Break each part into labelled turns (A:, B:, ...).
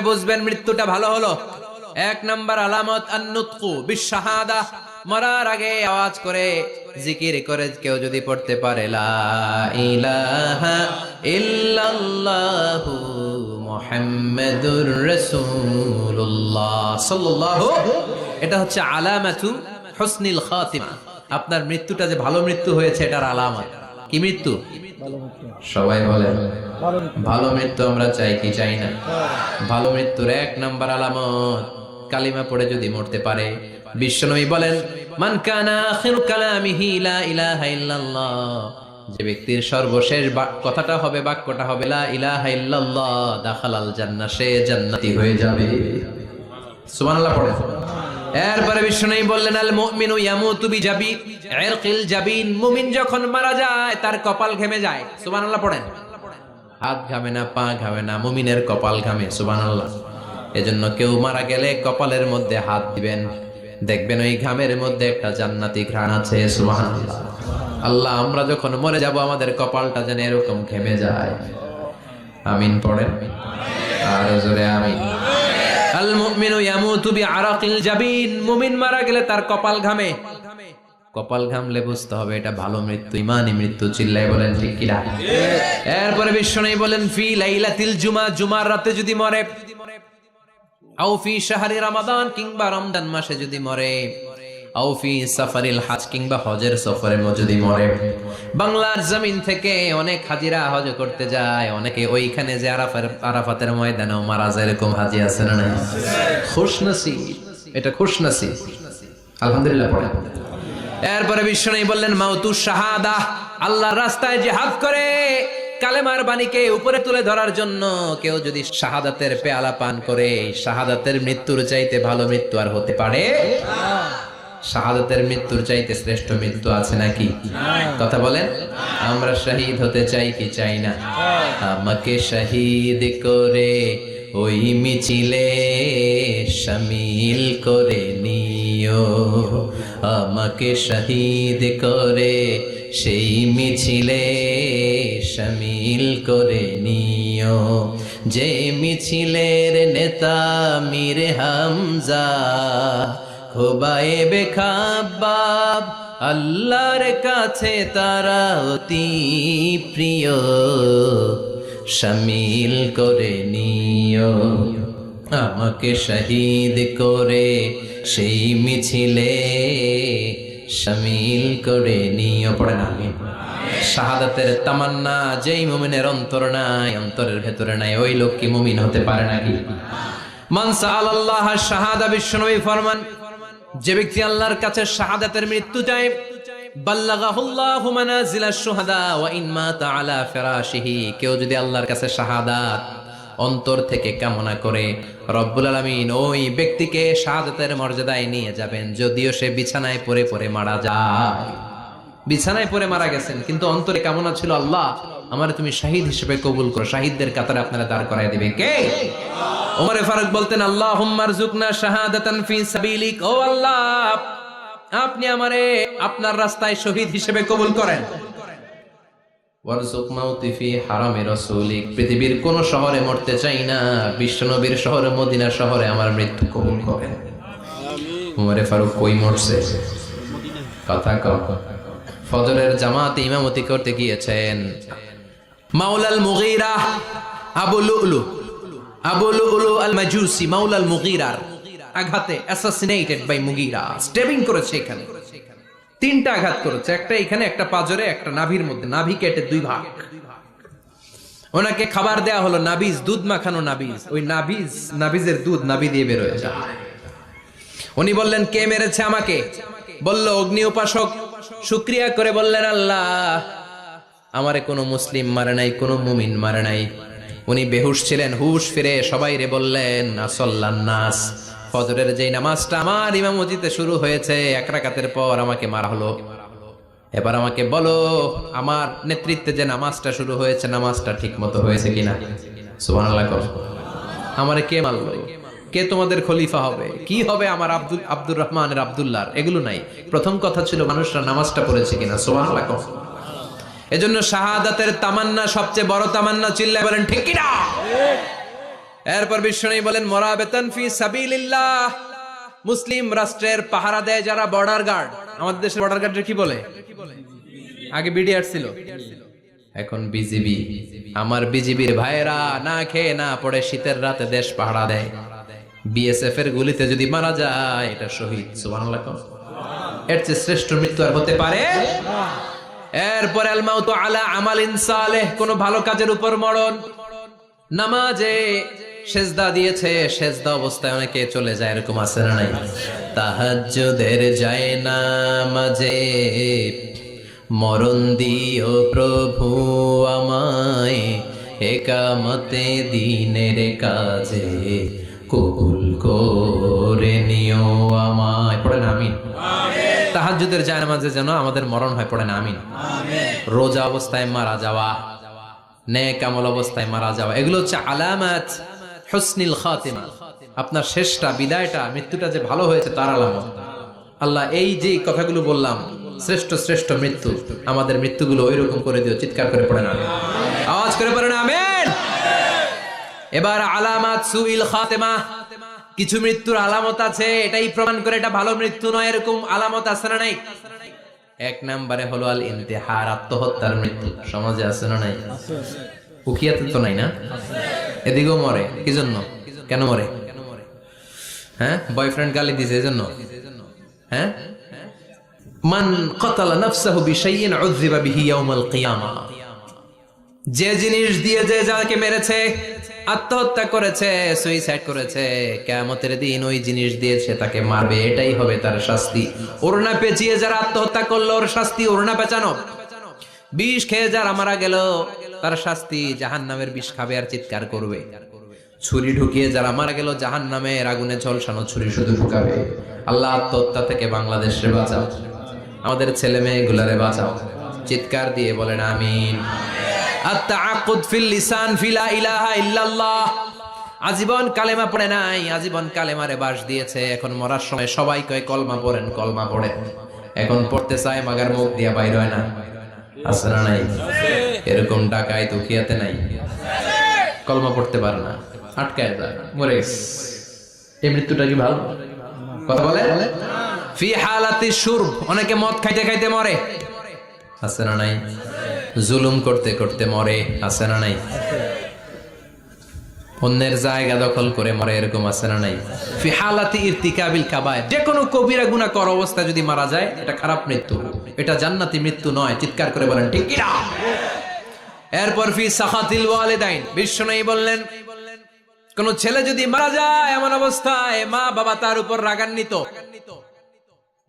A: বুঝবেন মৃত্যুটা ভালো হলো। এক নাম্বার আলামত আন-নুতকু বিশ-শাহাদা, মরার আগে আওয়াজ করে জিকির করে কেউ যদি পড়তে পারে লা ইলাহা ইল্লাল্লাহু মুহাম্মাদুর রাসূলুল্লাহ সাল্লাল্লাহু, এটা হচ্ছে আলামাতু হুসনিল খাতিমা। আপনার মৃত্যুটা যে ভালো মৃত্যু হয়েছে এটার আলামত। কি মৃত্যু? সবাই বলেন ভালো মৃত্যু আমরা চাই কি চাই না? ভালো মৃত্যুর এক নাম্বার আলামত কালিমা পড়ে যদি মরতে পারে। বিশ্বনবী বলেন মান কানা আখিরু কালামিহি লা ইলাহা ইল্লাল্লাহ, যে ব্যক্তির সর্বশেষ কথাটা হবে, বাক্যটা হবে লা ইলাহা ইল্লাল্লাহ, দাখালাল জান্নাহ, সে জান্নাতি হয়ে যাবে। সুবহানাল্লাহ পড়েন। এরপরে বিশ্বনবী বললেন আল মুমিনু ইয়ামুতু বিজাবি ইরকিল জাবিন, মুমিন যখন মারা যায় তার কপাল ঘেমে যায়। সুবহানাল্লাহ পড়েন। হাত ঘামে না, পা ঘামে না, মুমিনের কপাল ঘামে। সুবহানাল্লাহ। এজন্য কেউ মারা গেলে কপালের মধ্যে হাত দিবেন, দেখবেন ওই ঘামের মধ্যে একটা জান্নাতি ঘ্রাণ আছে। সুবহানাল্লাহ। আল্লাহ, আমরা যখন মরে যাব আমাদের কপালটা যেন এরকম ঘেমে যায়। আমিন পড়েন আর জোরে আমিন। আল মুমিনু ইয়ামুতু বিআরাকিল জাবিন, মুমিন মারা গেলে তার কপাল ঘামে। কপাল ঘামলে বুঝতে হবে এটা ভালো মৃত্যু, ইমানি মৃত্যু। চিল্লায় বলেন ঠিক কিনা? এরপরে বিশ্বনবী বলেন ফি লাইলাতিল জুমা, জুমার রাতে যদি মরে, আও ফি শাহরি রমাদান, কিংবা রমজান মাসে যদি মরে, আও ফি সাফারিল হজ, কিংবা হজের সফরে যদি মরে। বাংলার জমিন থেকে অনেক হাজিরা হজ করতে যায়, অনেকে ওইখানে যে আরাফাতের ময়দানেও মারা যায়, এরকম হাজি আছে না নাই? খুশনসিব, এটা খুশনসিব। আলহামদুলিল্লাহ পড়েন। এরপরে বিশ্বনবী বললেন মাউতু শাহাদা, আল্লাহর রাস্তায় জিহাদ করে কালেমার বাণীকে উপরে তুলে ধরার জন্য কেউ যদি শাহাদাতের পেয়ালা পান করে, শাহাদাতের মৃত্যুর চাইতে ভালো মৃত্যু আর হতে পারে? শাহাদাতের মৃত্যুর চাইতে শ্রেষ্ঠ মৃত্যু আছে নাকি? কথা বলেন। আমরা শহীদ হতে চাই কি চাই না? আমাকে শহীদ করে ওই মিছিলে শামিল করে নিও, আমাকে শহীদ করে সেই মিছিলে শামিল করে নিও, যে মিছিলের নেতা মীর হামজা, খোবায়েবে খাব্বাব, আল্লাহর কাছে তারা অতি প্রিয়, শামিল করে নিও, আমাকে শহীদ করে সেই মিছিলে শামিল করে নিও। পড়ে না? শাহাদাতের তামান্না যেই মুমিনের অন্তর নাই, অন্তরের ভেতরে নাই, ওই লোক কি মুমিন হতে পারে নাকি? মান সাআলাল্লাহ শাহাদা, বিশ্বনবী ফরমান যে ব্যক্তি আল্লাহর কাছে শাহাদাতের মৃত্যু চায়, বাল্লাগাহুল্লাহু মানাজিলাশ শুহাদা ওয়া ইন মাতা আলা ফিরাশিহি, কেউ যদি আল্লাহর কাছে শাহাদাত অন্তর থেকে কামনা করে, রব্বুল আলামিন ওই ব্যক্তিকে শাহাদাতের মর্যাদায় নিয়ে যাবেন, যদিও সে বিছানায় পড়ে পড়ে মারা যায়। বিছানায় পড়ে মারা গেছেন, কিন্তু অন্তরে কামনা ছিল আল্লাহ আমারে তুমি শহীদ হিসেবে কবুল করো। শহীদদের কাতারে আপনারা দাঁড় করায় দিবে কে? ওমর ফারুক বলতেন আল্লাহুম্মা আরযুকনা শাহাদাতান ফি সাবিলিক, ও আল্লাহ আপনি আমারে আপনার রাস্তায় শহীদ হিসেবে কবুল করেন। ওয়ারযুক মাউতি ফি হারামি রাসূলিক, পৃথিবীর কোন শহরে মরতে চাই না, বিশ্বনবীর শহরে মদিনা শহরে আমার মৃত্যু কবুল করেন। আমিন। ওমর ফারুক কই মরছে? কথা কও। ফজরের জামাতে ইমামতি করতে গিয়েছেন মাওলাল মুগীরা আবু লুলু আল মাজুসি, মাওলাল মুগীরার আঘাতে অ্যাসাসিনেটেড বাই মুগীরা, স্টেবিং করেছে। এখানে তিনটা আঘাত করেছে, একটা এখানে, একটা পাজরে, একটা নাভির মধ্যে, নাভি কেটে দুই ভাগ। ওনাকে খাবার দেয়া হলো নাবিজ, দুধ মাখানো নাবিজ। ওই নাবিজের দুধ নাভি দিয়ে বের হয়ে যায়। উনি বললেন কে মেরেছে আমাকে? বলল অগ্নি উপাসক। শুকরিয়া করে বললেন আল্লাহ আমারে কোনো মুসলিম মারে নাই, কোনো মুমিন মারে নাই। উনি বেহুশ ছিলেন, হুশ ফিরে সবাই রে বললেন আসল্লান নাস, ফজরের যেই নামাজটা আমার ইমামতিতে শুরু হয়েছে, এক রাকাতের পর আমাকে মারা হলো। এবার আমাকে বলো আমার নেতৃত্বে যে নামাজটা শুরু হয়েছে, নামাজটা ঠিক মতো হয়েছে কিনা? সুবহানাল্লাহ। আমারে কে মারলো? কে তোমাদের খলিফা হবে? কি হবে আমার আব্দুর রহমানের আব্দুল্লাহর? এগুলো নাই। প্রথম কথা ছিল মানুষরা নামাজটা পড়েছে কিনা। সুবহানাল্লাহ। এজন্য শাহাদাতের তামান্না সবচেয়ে বড় তামান্না। চিল্লায় বলেন ঠিক কিনা? এরপর বিশ্বনবী বলেন মুরাবাতান ফি সাবিলিল্লাহ, মুসলিম রাষ্ট্রের পাহারা দেয় যারা বর্ডার গার্ড। আমাদের দেশের বর্ডার গার্ডের কি বলে? আগে বিডিআর ছিল, এখন বিজিবি। আমার বিজিবির ভাইয়েরা না খেয়ে না পড়ে শীতের রাতে দেশ পাহারা দেয়। বিএসএফ এর গুলিতে যদি মারা যায় এটা শহীদ। সুবহানাল্লাহ। এর চেয়ে শ্রেষ্ঠ মৃত্যু আর হতে পারে? এরপর আল মাউতু আলা আমালিন সালেহ, কোন ভালো কাজের উপর মরণ। নামাজে সেজদা দিয়েছে, সেজদা অবস্থায় অনেকে চলে যায়, এরকম আছে না নাই? তাহাজ্জুদের যায় নামাজে মরণ দিও প্রভু আমায়, একামতে দিনের কাজে কবুল করে নিও আমায়। পড়েন আমিন। তাহাজ্জুদের যায় নামাজে যেন আমাদের মরণ হয়, পড়েন আমিন। রোজা অবস্থায় মারা যাওয়া, নেক আমল অবস্থায় মারা যাওয়া, এগুলো হচ্ছে আলামাত হুসনিল খাতিমা। আপনার শেষটা, বিদায়টা, মৃত্যুটা যে ভালো হয়েছে তার আলামত। আল্লাহ এই যে কথাগুলো বললাম, শ্রেষ্ঠ শ্রেষ্ঠ মৃত্যু, আমাদের মৃত্যুগুলো ওইরকম করে দিও। চিৎকার করে পড়েন আমিন, আওয়াজ করে পড়েন আমিন। এবার আলামাত সুইল খাতিমা, কিছু মৃত্যুর আলামত আছে, এটাই প্রমাণ করে এটা ভালো মৃত্যু নয়, এরকম আলামত আছে না নাই? এক নম্বরে হলো আল ইন্তিহার, আত্মহত্যার মৃত্যু। সমাজে আছে না নাই? উখিয়াতে তো নাই না? এদিকেও মরে, কি জন্য? কেন মরে? হ্যাঁ, বয়ফ্রেন্ড গালি দিছে এজন্য? হ্যাঁ, মান ক্বাতালা নাফসাহু বিশাইইন উযযিবা বিহি ইয়াউমাল কিয়ামা, যে জিনিস দিয়ে যে যাকে মেরেছে, আত্মহত্যা করেছে, সুইসাইড করেছে, কিয়ামতের দিন ওই জিনিস দিয়েছে তাকে মারবে, এটাই হবে তার শাস্তি। ওড়না পেঁচিয়ে যারা আত্মহত্যা করলো ওর শাস্তি ওড়না পেঁচানো। বিষ খেয়ে যারা মারা গেল তার শাস্তি জাহান্নামের বিষ খাবে আর চিৎকার করবে। ছুরি ঢুকিয়ে যারা মারা গেল জাহান্নামের আগুনে ঝলসানো ছুরি শুধু ঢুকাবে। আল্লাহ আত্মহত্যা থেকে বাংলাদেশে বাঁচাও, আমাদের ছেলে মেয়েগুলারে বাঁচাও। চিৎকার দিয়ে বলেন আমিন। আত-তাআক্কুদ ফিল লিসান ফি লা ইলাহা ইল্লাল্লাহ, আজীবন কালেমা পড়ে নাই, আজীবন কালেমারে বাস দিয়েছে, এখন মরার সময় সবাই কয় কলমা পড়েন, কলমা পড়েন। এখন পড়তে চায় মাগার মুখ দিয়া বাইর হয় না, আছে না নাই? এরকম ডাকায় দুখিয়াতে নাই, কলমা পড়তে পারে না, আটকায় যায়, মরে গেছে। এই মৃত্যুটা কি ভালো? কথা বলে ফি হালাতি শুরব, অনেকে মদ খাইতে খাইতে মরে, আছে না নাই? জুলুম করতে করতে মরে, আছে না নাই? অন্যের জায়গা দখল করে মরে, এরকম আছে না নাই? ফি হালাতি ইরতিকাবিল কাবায়ের, যে কোনো কবিরা গুনাহ করা অবস্থায় যদি মারা যায় এটা খারাপ মৃত্যু, এটা জান্নাতি মৃত্যু নয়। চিৎকার করে বলেন ঠিক কি না? এরপর ফি সাখাতিল ওয়ালিদাইন, বিশ্বনবী বললেন কোন ছেলে যদি মারা যায় এমন অবস্থায় মা বাবা তার উপর রাগান্বিত,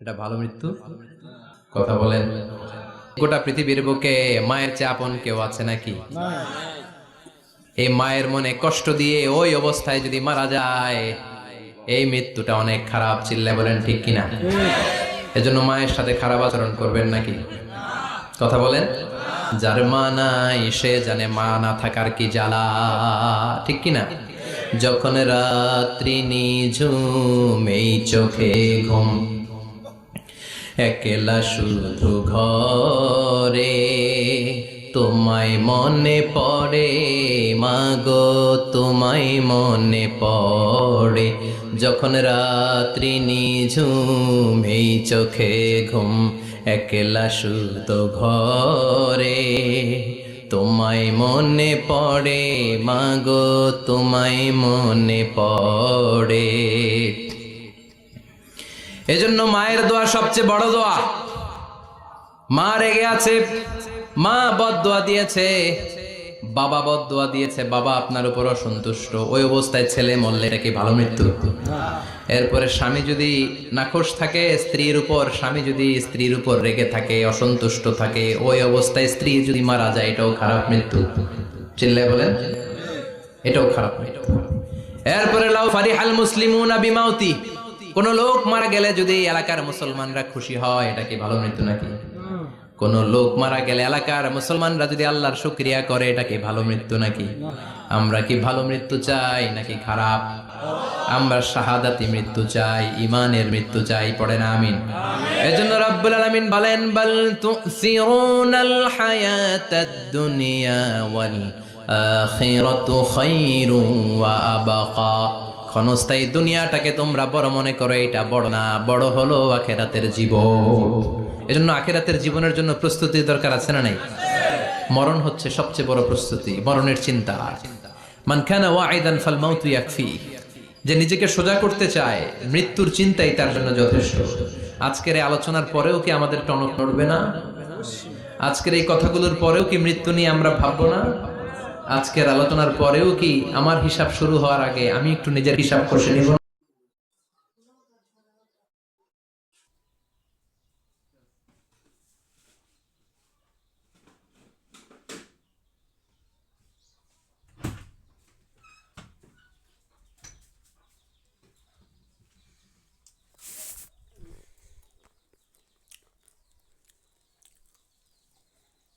A: এটা ভালো মৃত্যু? কথা বলেন। গোটা পৃথিবীর বুকে মায়ের চেয়ে আপন কেউ আছে নাকি? এই মায়ের মনে কষ্ট দিয়ে ওই অবস্থায় যদি মারা যায় এই মৃত্যুটা অনেক খারাপ। চিল্লায় বলেন ঠিক কিনা? এজন্য মায়ের সাথে খারাপ আচরণ করবেন নাকি? কথা বলেন। যার মা নাই সে জানে মা না থাকার কি জ্বালা, ঠিক কিনা? যখন রাত্রি নিঝুম এই চোখে ঘুম, একলা শুধু ঘরে তোমায় মনে পড়ে মাগো, তোমায় মনে পড়ে। যখন রাত্রি নিঝুম এই চোখে ঘুম, একলা শুধু ঘরে তোমায় মনে পড়ে মাগো, তোমায় মনে পড়ে। এজন্য মায়ের দোয়া সবচেয়ে বড় দোয়া। মা রেগে আছে, মা বদদোয়া দিয়েছে, বাবা বদদোয়া দিয়েছে, বাবা আপনার উপর অসন্তুষ্ট, ওই অবস্থায় ছেলে মরলে এটা কি ভালো মৃত্যু? এরপরে স্বামী যদি নাখোশ থাকে স্ত্রীর উপর, স্বামী যদি স্ত্রীর উপর রেগে থাকে, অসন্তুষ্ট থাকে, ওই অবস্থায় স্ত্রী যদি মারা যায় এটাও খারাপ মৃত্যু। চিল্লায় বলেন এটাও খারাপ মৃত্যু। এরপরে লাউ ফারিহাল মুসলিমুনা বিমাউতি, কোন লোক মারা গেলে যদি এলাকার মুসলমানরা খুশি হয় এটা কি ভালো মৃত্যু নাকি? কোন লোক মারা গেলে এলাকার মুসলমানরা যদি আল্লাহর শুকরিয়া করে এটা কি ভালো মৃত্যু নাকি? আমরা কি ভালো মৃত্যু চাই নাকি খারাপ? আমরা শাহাদাতি মৃত্যু চাই, ঈমানের মৃত্যু চাই, পড়েন আমিন। এজন্য রব্বুল আলামিন বলেন বাল তুসিরুনাল হায়াতাদ দুনিয়া ওয়াল আখিরাতু খায়রুন ওয়া আবাকা। ক্ষণস্থায়ী দুনিয়াটাকে তোমরা বড় মনে করো, এটা বড় না, বড় হলো আখিরাতের জীবন। এজন্য আখিরাতের জীবনের জন্য প্রস্তুতি দরকার আছে না নাই? মরণ হচ্ছে সবচেয়ে বড় প্রস্তুতি, মরণের চিন্তা। মান কানা ওয়াইদান ফাল মাউতু ইয়াকফি। যে নিজেকে সোজা করতে চায়, মৃত্যুর চিন্তাই তার জন্য যথেষ্ট। আজকের এই আলোচনার পরেও কি আমাদের টনক নড়বে না? আজকের এই কথাগুলোর পরেও কি মৃত্যু নিয়ে আমরা ভাববো না? আজকের আলোচনার পরেও কি আমার হিসাব শুরু হওয়ার আগে আমি একটু নিজের হিসাব কষে নিব?